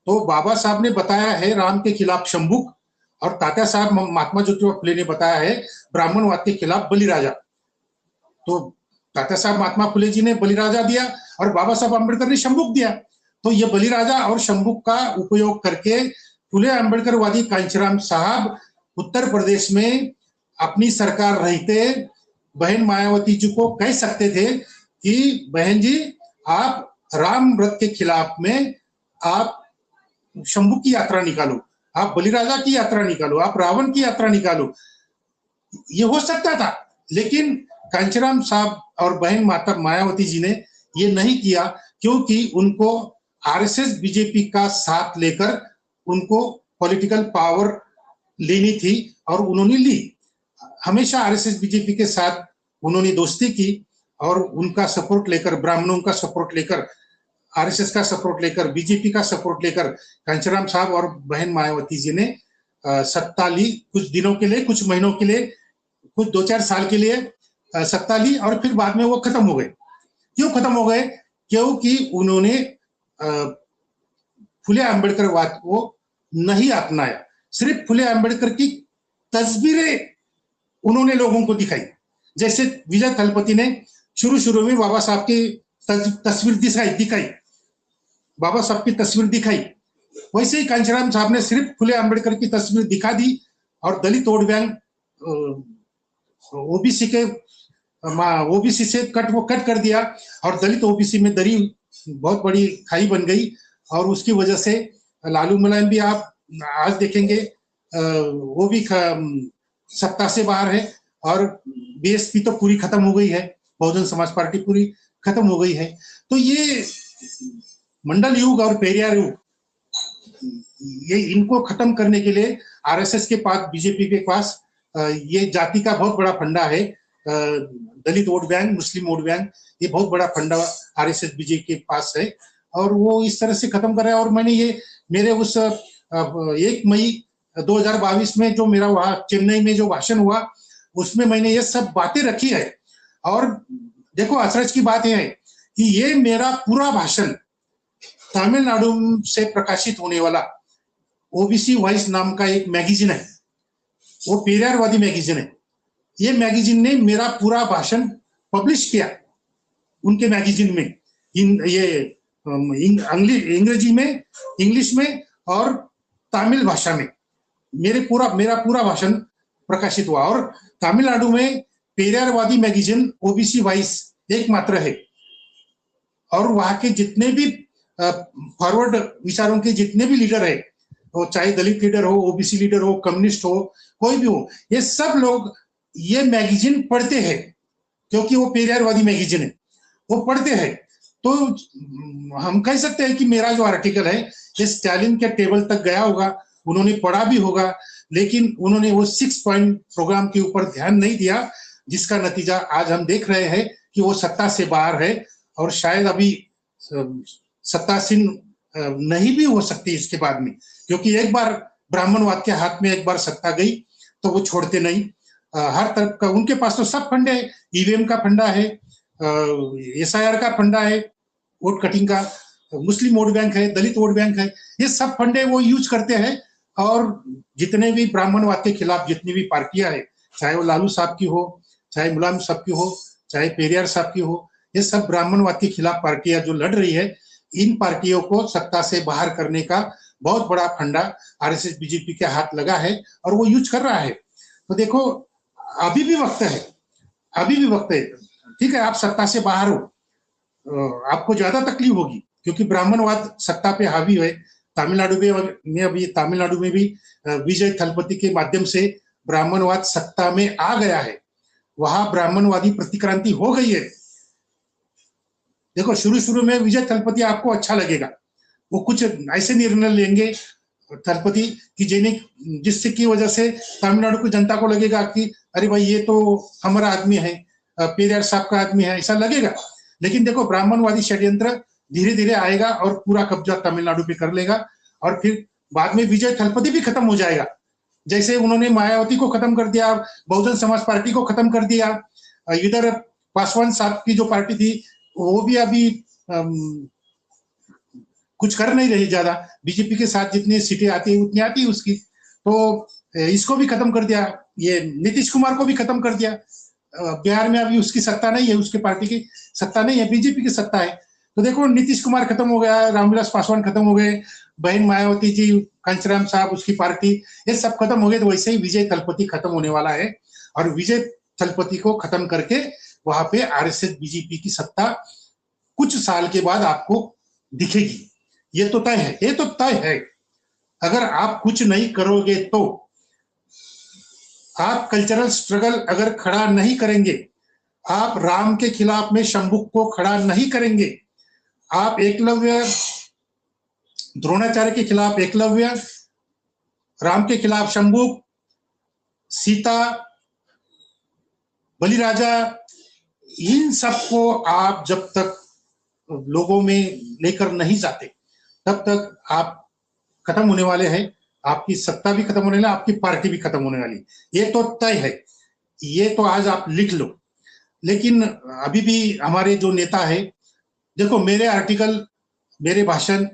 [SPEAKER 1] तो बाबा साहब ने बताया है राम के खिलाफ शंभुक, और तात्या साहब महात्मा ज्योतिबा फुले ने बताया है ब्राह्मणवाद के खिलाफ बलिराजा। तो तात्या साहब महात्मा फुले जी ने बलिराजा दिया और बाबा साहब अम्बेडकर ने शंभुक दिया। तो ये बलिराजा और शंभुक का उपयोग करके फुले अम्बेडकरवादी कांचीराम साहब उत्तर प्रदेश में अपनी सरकार रहते बहन मायावती जी को कह सकते थे कि बहन जी, आप राम रथ के खिलाफ में आप शंभुक की यात्रा निकालो, आप बलिराजा की यात्रा निकालो, आप रावण की यात्रा निकालो। ये हो सकता था, लेकिन कांचीराम साहब और बहन माता मायावती जी ने ये नहीं किया, क्योंकि उनको आरएसएस बीजेपी का साथ लेकर उनको पॉलिटिकल पावर लेनी थी, और उन्होंने ली। हमेशा आरएसएस बीजेपी के साथ उन्होंने दोस्ती की, और उनका सपोर्ट लेकर, ब्राह्मणों का सपोर्ट लेकर, आरएसएस का सपोर्ट लेकर, बीजेपी का सपोर्ट लेकर कांचीराम साहब और बहन मायावती जी ने सत्ता ली। कुछ दिनों के लिए, कुछ महीनों के लिए, कुछ 2-4 साल के लिए सत्ता ली, और फिर बाद में वो खत्म हो गए। क्यों खत्म हो गए? क्योंकि उन्होंने फुले अम्बेडकरवाद को नहीं अपनाया। सिर्फ फुले अम्बेडकर की तस्वीरें उन्होंने लोगों को दिखाई। जैसे विजय थलपति ने शुरू में बाबा साहब की तस्वीर दिखाई, बाबा साहब की तस्वीर दिखाई, वैसे ही कांचीराम साहब ने सिर्फ फुले अम्बेडकर की तस्वीर दिखा दी, और दलित वोट बैंक, ओबीसी के ओबीसी से कट कर दिया और दलित ओबीसी में दरी बहुत बड़ी खाई बन गई और उसकी वजह से लालू मुलायम भी आप आज देखेंगे वो भी सत्ता से बाहर है और बीएसपी तो पूरी खत्म हो गई है, बहुजन समाज पार्टी पूरी खत्म हो गई है। तो ये मंडल युग और पेरियार युग, ये इनको खत्म करने के लिए आरएसएस के पास, बीजेपी के पास ये जाति का बहुत बड़ा फंडा है, दलित वोट बैंक, मुस्लिम वोट बैंक, ये बहुत बड़ा फंडा आरएसएस बीजेपी के पास है और वो इस तरह से खत्म कर रहा है। और मैंने ये मेरे उस 1 मई 2022 में जो मेरा वहां चेन्नई में जो भाषण हुआ उसमें मैंने ये सब बातें रखी है। और देखो अचरज की बात यह है कि ये मेरा पूरा भाषण तमिलनाडु से प्रकाशित होने वाला ओबीसी वॉइस नाम का एक मैगजीन है, वो पेरियारवादी मैगजीन है। ये मैगजीन ने मेरा पूरा भाषण पब्लिश किया उनके मैगजीन में, अंग्रेजी में, इंग्लिश में और तमिल भाषा में मेरा पूरा भाषण प्रकाशित हुआ। और तमिलनाडु में पेरियारवादी मैगजीन ओबीसी वॉइस एकमात्र है और वहां के जितने भी फॉरवर्ड विचारों के जितने भी लीडर है, वो चाहे दलित लीडर हो, ओबीसी लीडर हो, कम्युनिस्ट हो, कोई भी हो, ये सब लोग ये मैगजीन पढ़ते हैं क्योंकि वो पेरियारवादी मैगजीन है, वो पढ़ते हैं। तो हम कह सकते हैं कि मेरा जो आर्टिकल है ये स्टालिन के टेबल तक गया होगा, उन्होंने पढ़ा भी होगा, लेकिन उन्होंने वो 6 पॉइंट प्रोग्राम के ऊपर ध्यान नहीं दिया, जिसका नतीजा आज हम देख रहे हैं कि वो सत्ता से बाहर है और शायद अभी सत्तासीन नहीं भी हो सकती इसके बाद में, क्योंकि एक बार ब्राह्मणवाद के हाथ में एक बार सत्ता गई तो वो छोड़ते नहीं। हर तरफ का उनके पास तो सब फंडे है, ईवीएम का फंडा है, एसआईआर का फंडा है, वोट कटिंग का, मुस्लिम वोट बैंक है, दलित वोट बैंक है, ये सब फंडे वो यूज करते हैं। और जितने भी ब्राह्मणवाद के खिलाफ जितनी भी पार्टियां है, चाहे वो लालू साहब की हो, चाहे मुलायम साहब की हो, चाहे पेरियार साहब की हो, ये सब ब्राह्मणवाद के खिलाफ पार्टियां जो लड़ रही है, इन पार्टियों को सत्ता से बाहर करने का बहुत बड़ा फंडा आरएसएस बीजेपी के हाथ लगा है और वो यूज कर रहा है। तो देखो अभी भी वक्त है, अभी भी वक्त है। ठीक है, आप सत्ता से बाहर हो, आपको ज्यादा तकलीफ होगी क्योंकि ब्राह्मणवाद सत्ता पे हावी है। तमिलनाडु में भी विजय थलपति के माध्यम से ब्राह्मणवाद सत्ता में आ गया है, वहां ब्राह्मणवादी प्रतिक्रांति हो गई है। देखो शुरू में विजय थलपति आपको अच्छा लगेगा, वो कुछ ऐसे निर्णय लेंगे थलपति की जिससे की वजह से तमिलनाडु की जनता को लगेगा कि अरे भाई ये तो हमारा आदमी है, पेरियार साहब का आदमी है, ऐसा लगेगा। लेकिन देखो ब्राह्मणवादी षड्यंत्र धीरे धीरे आएगा और पूरा कब्जा तमिलनाडु पे कर लेगा और फिर बाद में विजय थलपति भी खत्म हो जाएगा। जैसे उन्होंने मायावती को खत्म कर दिया, बहुजन समाज पार्टी को खत्म कर दिया, इधर पासवान साहब की जो पार्टी थी वो भी अभी कुछ कर नहीं रही ज्यादा, बीजेपी के साथ जितनी सीटें आती है उतनी आती है उसकी, तो इसको भी खत्म कर दिया। ये नीतीश कुमार को भी खत्म कर दिया। बिहार में अभी उसकी सत्ता नहीं है, उसके पार्टी की सत्ता नहीं है, बीजेपी की सत्ता है। तो देखो नीतीश कुमार खत्म हो गया, रामविलास पासवान खत्म हो गए, बहन मायावती जी, कांचीराम साहब, उसकी पार्टी, ये सब खत्म हो गए। तो वैसे ही विजय थलपति खत्म होने वाला है और विजय थलपति को खत्म करके वहां पे आरएसएस बीजेपी की सत्ता कुछ साल के बाद आपको दिखेगी। ये तो तय है, ये तो तय है। अगर आप कुछ नहीं करोगे तो, आप कल्चरल स्ट्रगल अगर खड़ा नहीं करेंगे, आप राम के खिलाफ में शंभुक को खड़ा नहीं करेंगे, आप एकलव्य, द्रोणाचार्य के खिलाफ एकलव्य, राम के खिलाफ शंभुक, सीता, बलिराजा, इन सबको आप जब तक लोगों में लेकर नहीं जाते तब तक आप खत्म होने वाले हैं। आपकी सत्ता भी खत्म होने वाली, आपकी पार्टी भी खत्म होने वाली, ये तो तय है। ये तो आज आप लिख लो। लेकिन अभी भी हमारे जो नेता है, देखो मेरे आर्टिकल, मेरे भाषण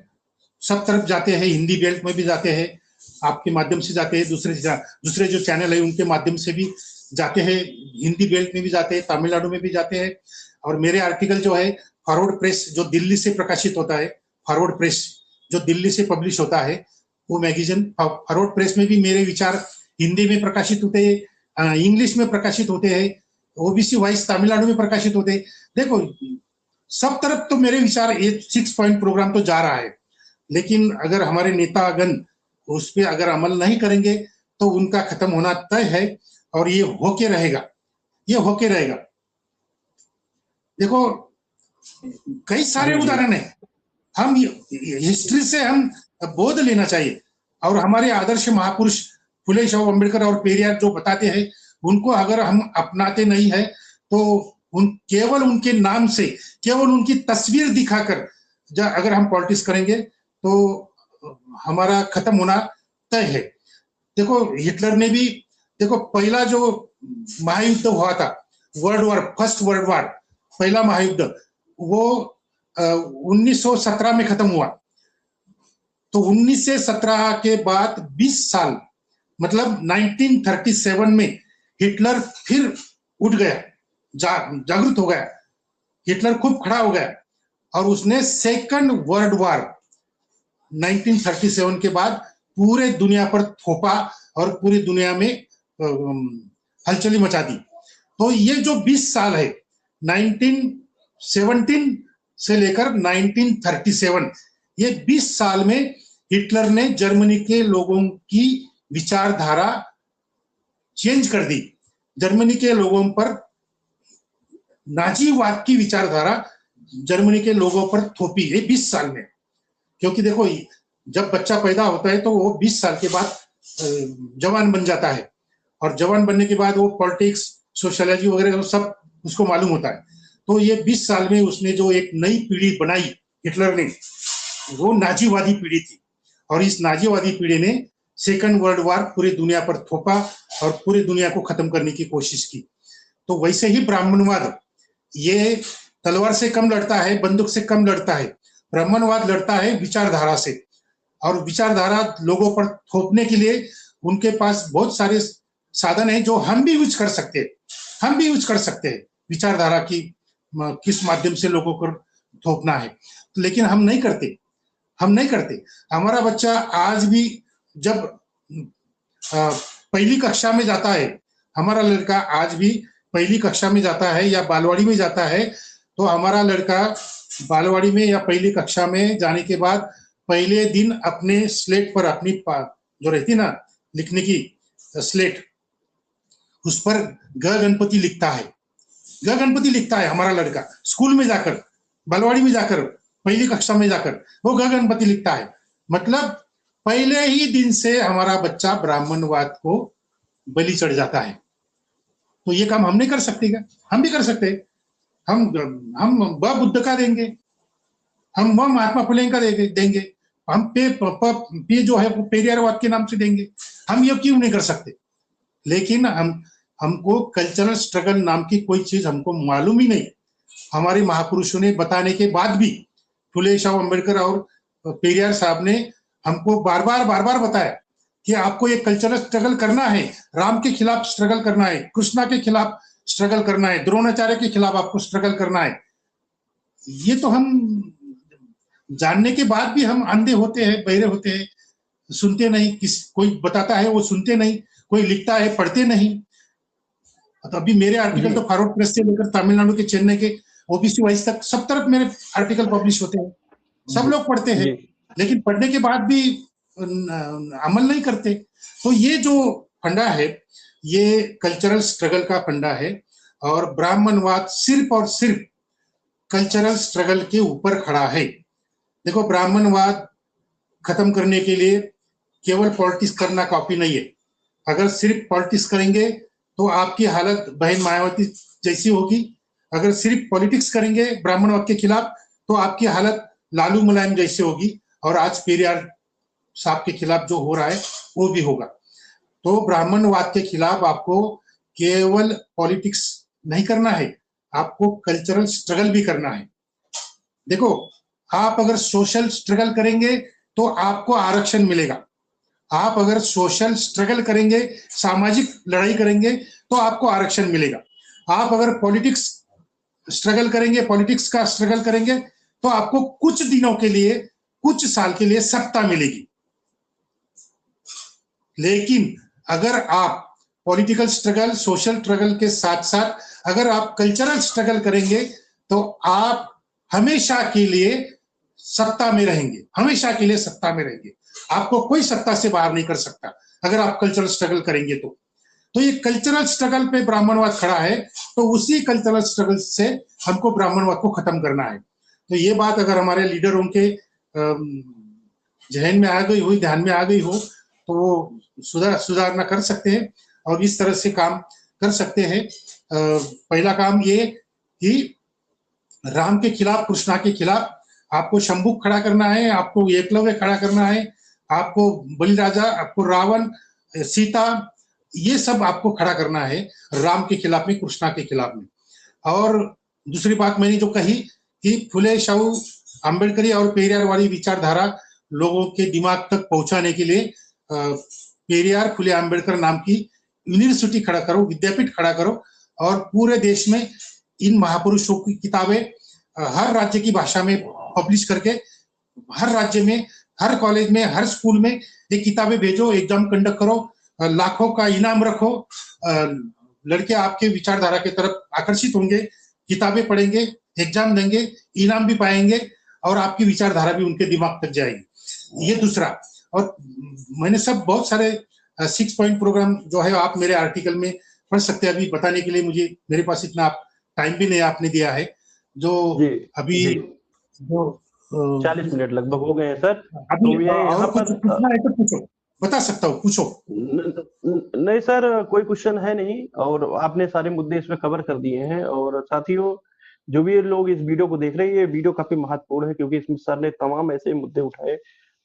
[SPEAKER 1] सब तरफ जाते हैं, हिंदी बेल्ट में भी जाते हैं, आपके माध्यम से जाते हैं, दूसरे जो चैनल है उनके माध्यम से भी जाते हैं, हिंदी बेल्ट में भी जाते हैं, तमिलनाडु में भी जाते हैं। और मेरे आर्टिकल जो है फॉरवर्ड प्रेस जो दिल्ली से प्रकाशित होता है, फॉरवर्ड प्रेस जो दिल्ली से पब्लिश होता है, वो मैगजीन फॉरवर्ड प्रेस में भी मेरे विचार हिंदी में प्रकाशित होते हैं, इंग्लिश में प्रकाशित होते हैं, ओबीसी वाइज तमिलनाडु में प्रकाशित होते। देखो सब तरफ तो मेरे विचार ये 6 पॉइंट प्रोग्राम तो जा रहा है, लेकिन अगर हमारे नेतागण उस पर अगर अमल नहीं करेंगे तो उनका खत्म होना तय है और ये होके रहेगा, ये होके रहेगा। देखो कई सारे उदाहरण है, हम हिस्ट्री से हम बोध लेना चाहिए और हमारे आदर्श महापुरुष फुले शाह अम्बेडकर और पेरियार जो बताते हैं उनको अगर हम अपनाते नहीं है तो केवल उनके नाम से, केवल उनकी तस्वीर दिखाकर अगर हम पॉलिटिक्स करेंगे तो हमारा खत्म होना तय है। देखो हिटलर ने भी, देखो पहला जो महायुद्ध हुआ था, फर्स्ट वर्ल्ड वॉर, पहला महायुद्ध, वो 1917 में खत्म हुआ। तो 1917 के बाद 20 साल, मतलब 1937 में हिटलर फिर उठ गया, जागृत हो गया, हिटलर खूब खड़ा हो गया और उसने सेकंड वर्ल्ड वॉर 1937 के बाद पूरे दुनिया पर थोपा और पूरी दुनिया में हलचली मचा दी। तो ये जो 20 साल है 1917 से लेकर 1937, ये 20 साल में हिटलर ने जर्मनी के लोगों की विचारधारा चेंज कर दी। जर्मनी के लोगों पर नाजीवाद की विचारधारा जर्मनी के लोगों पर थोपी है 20 साल में। क्योंकि देखो जब बच्चा पैदा होता है तो वो 20 साल के बाद जवान बन जाता है और जवान बनने के बाद वो पॉलिटिक्स, सोशियोलॉजी वगैरह सब उसको मालूम होता है। तो ये 20 साल में उसने जो एक नई पीढ़ी बनाई हिटलर ने, वो नाजीवादी पीढ़ी थी और इस नाजीवादी पीढ़ी ने सेकंड वर्ल्ड वॉर पूरी दुनिया पर थोपा और पूरी दुनिया को खत्म करने की कोशिश की। तो वैसे ही ब्राह्मणवाद, ये तलवार से कम लड़ता है, बंदूक से कम लड़ता है। ब्राह्मणवाद लड़ता है विचारधारा से, और विचारधारा लोगों पर थोपने के लिए उनके पास बहुत सारे साधन है जो हम भी यूज कर सकते हैं, हम भी यूज कर सकते हैं विचारधारा की किस माध्यम से लोगों को थोपना है। लेकिन हम नहीं करते, हम नहीं करते। हमारा बच्चा आज भी जब पहली कक्षा में जाता है, हमारा लड़का आज भी पहली कक्षा में जाता है या बालवाड़ी में जाता है, तो हमारा लड़का बालवाड़ी में या पहली कक्षा में जाने के बाद पहले दिन अपने स्लेट पर, अपनी जो रहती ना लिखने की स्लेट, उस पर ग गणपति लिखता है, ग गणपति लिखता है हमारा लड़का। स्कूल में जाकर, बालवाड़ी में जाकर, पहली कक्षा में जाकर वो ग गणपति लिखता है। मतलब पहले ही दिन से हमारा बच्चा ब्राह्मणवाद को बलि चढ़ जाता है। तो ये काम हम नहीं कर सकते क्या? हम भी कर सकते हैं। हम ब बुद्ध का देंगे, हम व महात्मा फुले का देंगे, हम पे जो है वो पेरियारवाद के नाम से देंगे। हम ये क्यों नहीं कर सकते? लेकिन हमको कल्चरल स्ट्रगल नाम की कोई चीज हमको मालूम ही नहीं। हमारे महापुरुषों ने बताने के बाद भी, फुले शाह अम्बेडकर और पेरियार साहब ने हमको बार बार बताया कि आपको ये कल्चरल स्ट्रगल करना है, राम के खिलाफ स्ट्रगल करना है, कृष्णा के खिलाफ स्ट्रगल करना है, द्रोणाचार्य के खिलाफ आपको स्ट्रगल करना है। ये तो हम जानने के बाद भी हम अंधे होते हैं, बहरे होते हैं, सुनते नहीं। कोई बताता है वो सुनते नहीं, कोई लिखता है पढ़ते नहीं। तो अभी मेरे आर्टिकल तो फॉरवर्ड प्रेस से लेकर तमिलनाडु के चेन्नई के ओबीसी वाइज तक सब तरफ मेरे आर्टिकल पब्लिश होते हैं, सब लोग पढ़ते हैं, लेकिन पढ़ने के बाद भी अमल नहीं करते। तो ये जो फंडा है ये कल्चरल स्ट्रगल का फंडा है और ब्राह्मणवाद सिर्फ और सिर्फ कल्चरल स्ट्रगल के ऊपर खड़ा है। देखो ब्राह्मणवाद खत्म करने के लिए केवल पॉलिटिक्स करना काफी नहीं है। अगर सिर्फ पॉलिटिक्स करेंगे तो आपकी हालत बहन मायावती जैसी होगी। अगर सिर्फ पॉलिटिक्स करेंगे ब्राह्मणवाद के खिलाफ तो आपकी हालत लालू मुलायम जैसे होगी, और आज पेरियार साहब के खिलाफ जो हो रहा है वो भी होगा। तो ब्राह्मणवाद के खिलाफ आपको केवल पॉलिटिक्स नहीं करना है, आपको कल्चरल स्ट्रगल भी करना है। देखो आप अगर सोशल स्ट्रगल करेंगे तो आपको आरक्षण मिलेगा। आप अगर सोशल स्ट्रगल करेंगे, सामाजिक लड़ाई करेंगे तो आपको आरक्षण मिलेगा। आप अगर पॉलिटिक्स स्ट्रगल करेंगे, पॉलिटिक्स का स्ट्रगल करेंगे तो आपको कुछ दिनों के लिए, कुछ साल के लिए सत्ता मिलेगी। लेकिन अगर आप पॉलिटिकल स्ट्रगल, सोशल स्ट्रगल के साथ साथ अगर आप कल्चरल स्ट्रगल करेंगे तो आप हमेशा के लिए सत्ता में रहेंगे, हमेशा के लिए सत्ता में रहेंगे। आपको कोई सत्ता से बाहर नहीं कर सकता अगर आप कल्चरल स्ट्रगल करेंगे तो ये कल्चरल स्ट्रगल पे ब्राह्मणवाद खड़ा है, तो उसी कल्चरल स्ट्रगल से हमको ब्राह्मणवाद को खत्म करना है। तो ये बात अगर हमारे लीडरों के जहन में आ गई हो, ध्यान में आ गई हो, तो वो सुधारना कर सकते हैं और इस तरह से काम कर सकते हैं। पहला काम ये कि राम के खिलाफ, कृष्णा के खिलाफ आपको शंभुक खड़ा करना है, आपको एकलव्य खड़ा करना है, आपको बलिराजा, आपको रावण, सीता, ये सब आपको खड़ा करना है राम के खिलाफ में, कृष्णा के खिलाफ में। और दूसरी बात मैंने जो कही कि फुले शाहू अम्बेडकरी और पेरियार वाली विचारधारा लोगों के दिमाग तक पहुंचाने के लिए पेरियार फुले अम्बेडकर नाम की यूनिवर्सिटी खड़ा करो, विद्यापीठ खड़ा करो और पूरे देश में इन महापुरुषों की किताबें हर राज्य की भाषा में पब्लिश करके हर राज्य में, हर कॉलेज में, हर स्कूल में ये किताबें भेजो, एग्जाम कंडक्ट करो, लाखों का इनाम रखो। लड़के आपके विचारधारा की तरफ आकर्षित होंगे, किताबें पढ़ेंगे, एग्जाम देंगे, इनाम भी पाएंगे और आपकी विचारधारा भी उनके दिमाग तक जाएगी। ये दूसरा। और मैंने सब बहुत सारे 6 पॉइंट प्रोग्राम जो है आप मेरे आर्टिकल में पढ़ सकते हैं। अभी बताने के लिए मेरे पास इतना टाइम भी नहीं आपने दिया है। जो अभी जो
[SPEAKER 2] 40 मिनट लगभग हो गए हैं सर।
[SPEAKER 1] अभी
[SPEAKER 2] तो ये
[SPEAKER 1] और कुछ पूछना है तो पूछो, बता सकता हूँ, पूछो।
[SPEAKER 2] नहीं सर, कोई क्वेश्चन है नहीं और आपने सारे मुद्दे इसमें कवर कर दिए हैं। और साथियों, जो भी लोग इस वीडियो को देख रहे हैं, ये वीडियो काफी महत्वपूर्ण है क्योंकि इसमें सर ने तमाम ऐसे मुद्दे उठाए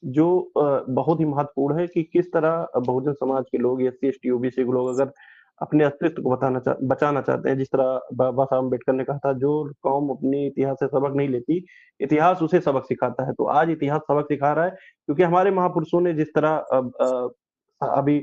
[SPEAKER 2] जो बहुत ही महत्वपूर्ण है कि किस तरह बहुजन समाज के लोग, एससी, एसटी, ओबीसी के लोग अगर अपने अस्तित्व को बचाना चाहते हैं। जिस तरह बाबा साहब अम्बेडकर ने कहा था, जो कौम अपने इतिहास से सबक नहीं लेती, इतिहास उसे सबक सिखाता है। तो आज इतिहास सबक सिखा रहा है क्योंकि हमारे महापुरुषों ने जिस तरह अभी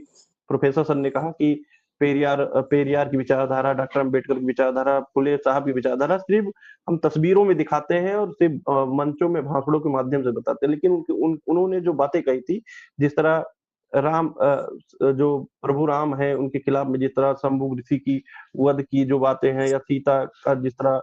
[SPEAKER 2] प्रोफेसर सर ने कहा कि पेरियार की विचारधारा, डॉक्टर अम्बेडकर की विचारधारा, फुले साहब की विचारधारा सिर्फ हम तस्वीरों में दिखाते हैं और सिर्फ मंचों में भाषणों के माध्यम से बताते हैं, लेकिन उन्होंने जो बातें कही थी, जिस तरह जो प्रभु राम है उनके खिलाफ में जिस तरह शंभु ऋषि की वध की जो बातें हैं, या सीता का जिस तरह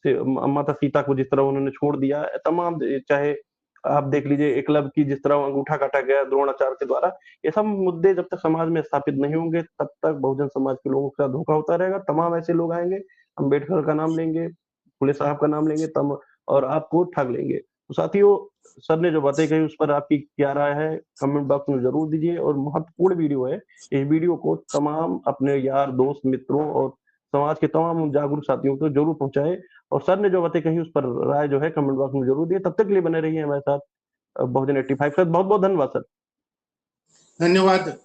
[SPEAKER 2] से माता सीता को जिस तरह उन्होंने छोड़ दिया, तमाम चाहे आप देख लीजिए एकलव्य की जिस तरह अंगूठा काटा गया द्रोणाचार्य के द्वारा, ये सब मुद्दे जब तक समाज में स्थापित नहीं होंगे तब तक बहुजन समाज के लोगों का धोखा होता रहेगा। तमाम ऐसे लोग आएंगे, अम्बेडकर का नाम लेंगे, फुले साहब का नाम लेंगे तब और आपको ठग लेंगे। तो साथियों, सर ने जो बातें कही उस पर आपकी क्या राय है कमेंट बॉक्स में जरूर दीजिए। और महत्वपूर्ण वीडियो है, इस वीडियो को तमाम अपने यार, दोस्त, मित्रों और समाज के तमाम जागरूक साथियों को जरूर पहुंचाए। और सर ने जो बातें कही उस पर राय जो है कमेंट बॉक्स में जरूर दिए। तब तक के लिए बने रहिए हमारे साथ बहुजन 85 का। बहुत बहुत धन्यवाद सर।
[SPEAKER 1] धन्यवाद।